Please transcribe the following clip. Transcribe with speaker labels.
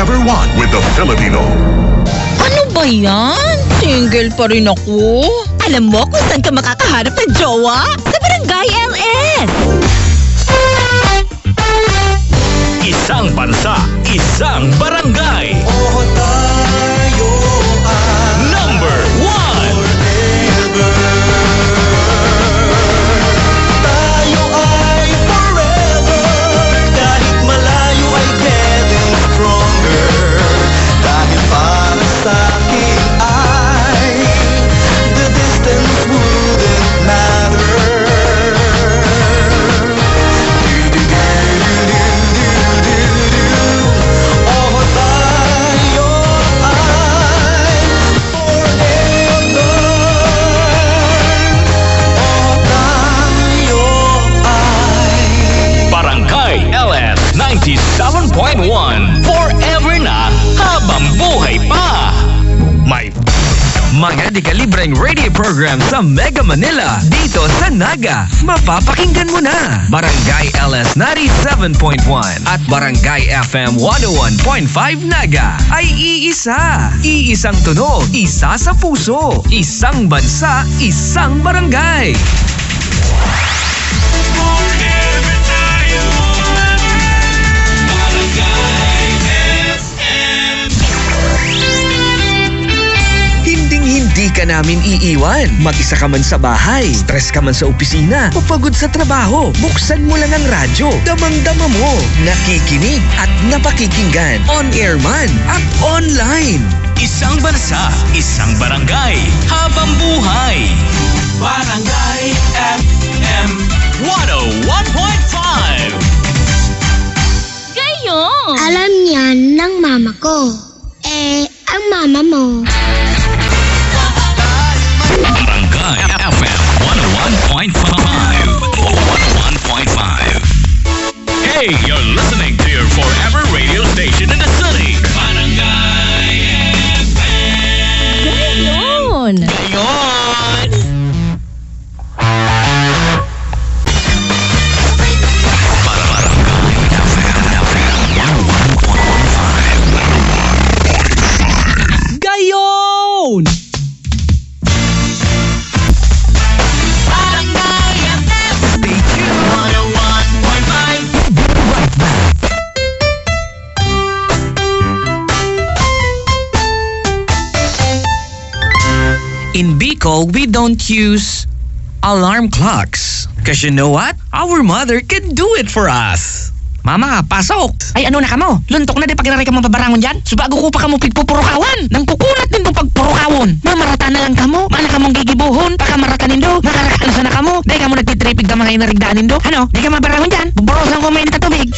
Speaker 1: ever want with the Filipino.
Speaker 2: Ano ba yan? Single pa rin ako.
Speaker 3: Alam mo kung saan ka makakahanap ng jowa? Sa Barangay LS!
Speaker 4: Isang bansa, isang barangay. Number 1. Barangay LS 97.1. Forever na habang buhay pa. May
Speaker 5: mga dekalibreng radio program sa Mega Manila dito sa Naga. Mapapakinggan mo na Barangay LS 97.1 at Barangay FM 101.5 Naga ay iisa. Iisang tunog, isa sa puso, isang bansa, isang barangay. Hindi ka namin iiwan. Mag-isa ka man sa bahay, stress ka man sa opisina, o pagod sa trabaho. Buksan mo lang ang radyo. Damang-dama mo. Nakikinig at napakikinggan. On-air man at online.
Speaker 4: isang bansa, isang barangay habang buhay. Barangay FM 101.5.
Speaker 2: Gayon!
Speaker 6: Alam niyan ng mama ko. Ang mama mo.
Speaker 4: Barangay FM 101.5. 101.5. Hey, you're listening to your forever radio station in the city. Barangay FM.
Speaker 2: Gayon!
Speaker 4: Gayon! Barangay FM 101.5.
Speaker 5: Gayon! In Bicol, we don't use alarm clocks. Because you know what? Our mother can do it for us.
Speaker 7: Mama, pasok! Ay ano na ka mo? Luntok na di paginaray ka mo pabarangon dyan? Subago ko pa ka mo pigpupurukawan! Nang kukunat din mo pagpurukawon! Mamarata na lang ka mo? Mana ka mong gigibuhon? Pakamarata nindo? Makarakaan sa na ka mo? Dahil ka mo nagtitripig ka mga inarigdaan nindo? Ano? Di ka mabarangon dyan? Buborosan ko may tubig!